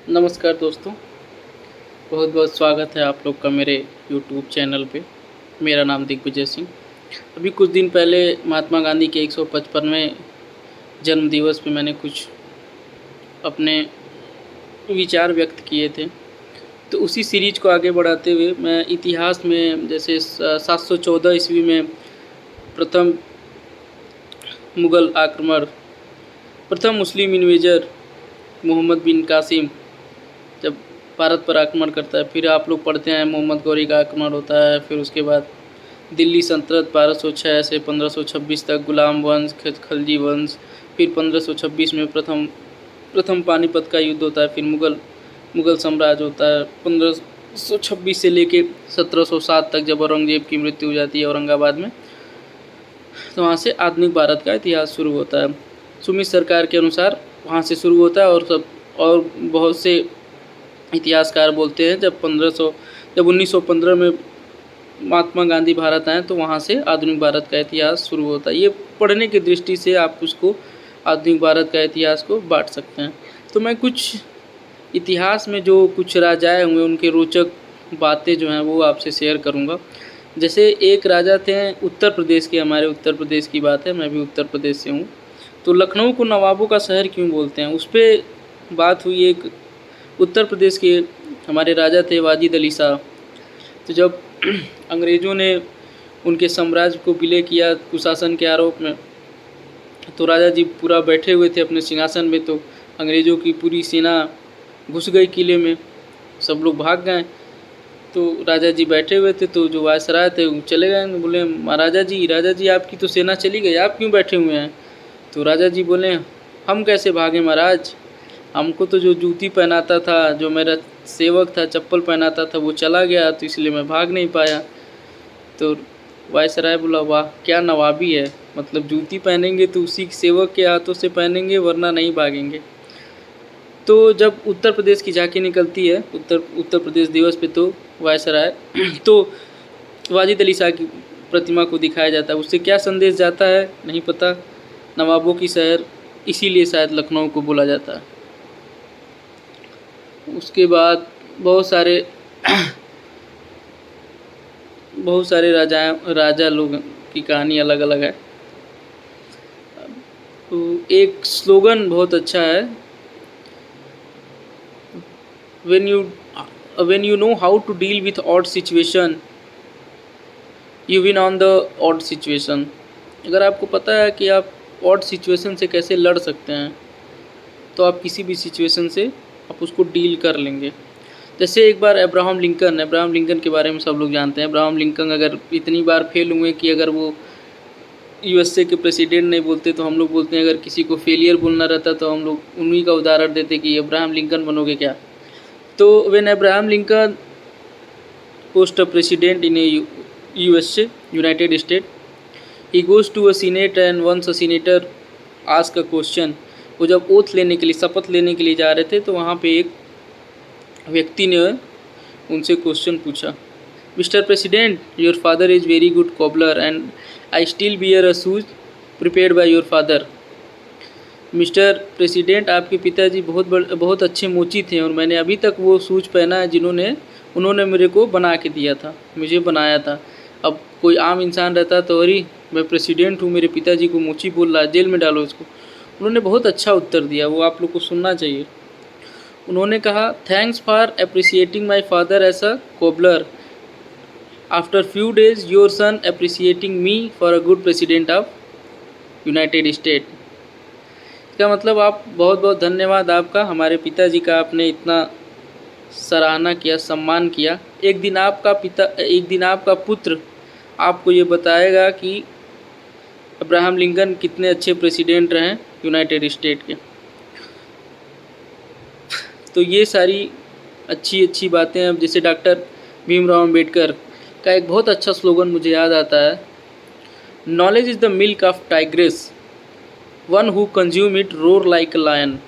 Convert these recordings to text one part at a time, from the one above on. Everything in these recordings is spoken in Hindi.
नमस्कार दोस्तों, बहुत बहुत स्वागत है आप लोग का मेरे यूट्यूब चैनल पे। मेरा नाम दिग्विजय सिंह। अभी कुछ दिन पहले महात्मा गांधी के 155वें जन्मदिवस पे मैंने कुछ अपने विचार व्यक्त किए थे। तो उसी सीरीज को आगे बढ़ाते हुए मैं इतिहास में जैसे 714 ईस्वी में प्रथम मुग़ल आक्रमण, प्रथम मुस्लिम इन्वेजर मोहम्मद बिन कासिम जब भारत पर आक्रमण करता है, फिर आप लोग पढ़ते हैं मोहम्मद गौरी का आक्रमण होता है, फिर उसके बाद दिल्ली सल्तनत 1206 से 1526 तक गुलाम वंश, खलजी वंश, फिर 1526 में प्रथम पानीपत का युद्ध होता है, फिर मुग़ल साम्राज्य होता है 1526 से लेके 1707 तक, जब औरंगजेब की मृत्यु हो जाती है औरंगाबाद में। तो वहाँ से आधुनिक भारत का इतिहास शुरू होता है। सुमित सरकार के अनुसार वहाँ से शुरू होता है, और बहुत से इतिहासकार बोलते हैं जब 1915 में महात्मा गांधी भारत आए तो वहाँ से आधुनिक भारत का इतिहास शुरू होता है। ये पढ़ने की दृष्टि से आप उसको आधुनिक भारत का इतिहास को बांट सकते हैं। तो मैं कुछ इतिहास में जो कुछ राजाएँ हुए उनके रोचक बातें जो हैं वो आपसे शेयर करूँगा। जैसे एक राजा थे उत्तर प्रदेश के, हमारे उत्तर प्रदेश की बात है, मैं भी उत्तर प्रदेश से हूँ। तो लखनऊ को नवाबों का शहर क्यों बोलते हैं, उस पर बात हुई। एक उत्तर प्रदेश के हमारे राजा थे वाजिद अली शाह। तो जब अंग्रेज़ों ने उनके साम्राज्य को विलय किया कुशासन के आरोप में, तो राजा जी पूरा बैठे हुए थे अपने सिंहासन में, तो अंग्रेज़ों की पूरी सेना घुस गई किले में, सब लोग भाग गए। तो राजा जी बैठे हुए थे, तो जो वायसराय थे वो चले गए, बोले महाराजा जी, राजा जी आपकी तो सेना चली गई, आप क्यों बैठे हुए हैं। तो राजा जी बोले हम कैसे भागे महाराज, हमको तो जो जूती पहनाता था, जो मेरा सेवक था चप्पल पहनाता था, वो चला गया, तो इसलिए मैं भाग नहीं पाया। तो वायसराय बोला वाह क्या नवाबी है, मतलब जूती पहनेंगे तो उसी सेवक के हाथों से पहनेंगे, वरना नहीं भागेंगे। तो जब उत्तर प्रदेश की झांकी निकलती है उत्तर प्रदेश दिवस पे, तो वायसराय तो वाजिद अली शाह की प्रतिमा को दिखाया जाता है। उससे क्या संदेश जाता है नहीं पता, नवाबों की शहर इसीलिए शायद लखनऊ को बोला जाता है। उसके बाद बहुत सारे राजा लोग की कहानी अलग अलग है। तो एक स्लोगन बहुत अच्छा है, when you know how to deal with odd situation you win on the odd situation। अगर आपको पता है कि आप ऑड सिचुएशन से कैसे लड़ सकते हैं, तो आप किसी भी सिचुएशन से आप उसको डील कर लेंगे। जैसे एक बार अब्राहम लिंकन के बारे में सब लोग जानते हैं। अब्राहम लिंकन अगर इतनी बार फेल हुए कि अगर वो यूएसए के प्रेसिडेंट नहीं बोलते, तो हम लोग बोलते हैं अगर किसी को फेलियर बोलना रहता तो हम लोग उन्हीं का उदाहरण देते कि अब्राहम लिंकन बनोगे क्या। तो when Abraham Lincoln post a president in USA United State, he goes to a senate and once a senator ask a question. वो जब ओथ लेने के लिए, शपथ लेने के लिए जा रहे थे, तो वहाँ पे एक व्यक्ति ने उनसे क्वेश्चन पूछा, mister president your father is very good cobbler and I still bear a shoes prepared by your father. Mister president आपके पिताजी बहुत अच्छे मोची थे, और मैंने अभी तक वो शूज पहना है उन्होंने मेरे को बना के दिया था, मुझे बनाया था। अब कोई आम इंसान रहता तो अरे मैं प्रेसिडेंट हूँ, मेरे पिताजी को मोची बोल रहा है, जेल में डालो इसको। उन्होंने बहुत अच्छा उत्तर दिया, वो आप लोग को सुनना चाहिए। उन्होंने कहा thanks for appreciating my father as a cobbler, after few days your son appreciating me for a good president of United State. इसका मतलब आप बहुत बहुत धन्यवाद आपका, हमारे पिताजी का, आपने इतना सराहना किया, सम्मान किया। एक दिन आपका पुत्र आपको ये बताएगा कि अब्राहम लिंकन कितने अच्छे प्रेसिडेंट रहे यूनाइटेड स्टेट के। तो ये सारी अच्छी अच्छी बातें हैं। जैसे डॉक्टर भीमराव अम्बेडकर का एक बहुत अच्छा स्लोगन मुझे याद आता है, knowledge is the milk of tigress, one who consume it roar like a lion.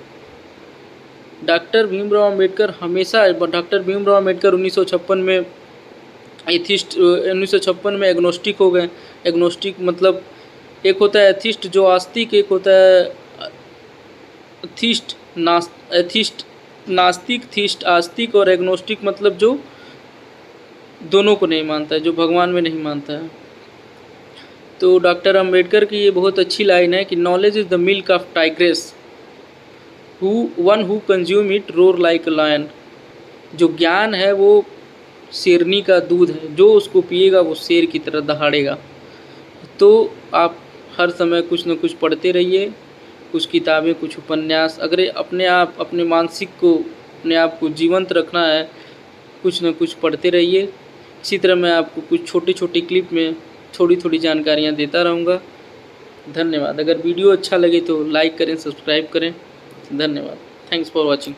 Doctor Bhimrao Ambedkar 1956 में एग्नोस्टिक में एग्नोस्टिक हो गए। एग्नोस्टिक मतलब एक होता है एथिस्ट जो आस्तिक, एक होता है एथिस्ट नास्तिक, थीस्ट, आस्तिक और एग्नोस्टिक मतलब जो दोनों को नहीं मानता है, जो भगवान में नहीं मानता है। तो डॉक्टर अंबेडकर की ये बहुत अच्छी लाइन है कि knowledge is the milk of tigress, who consume it roar like a lion. जो ज्ञान है वो शेरनी का दूध है, जो उसको पिएगा वो शेर की तरह दहाड़ेगा। तो आप हर समय कुछ न कुछ पढ़ते रहिए, कुछ किताबें, कुछ उपन्यास। अगर अपने आप अपने मानसिक को, अपने आप को जीवंत रखना है, कुछ न कुछ पढ़ते रहिए। इसी तरह मैं आपको कुछ छोटी-छोटी क्लिप में थोड़ी-थोड़ी जानकारियाँ देता रहूँगा। धन्यवाद। अगर वीडियो अच्छा लगे तो लाइक करें, सब्सक्राइब करें। धन्यवाद। Thanks for watching.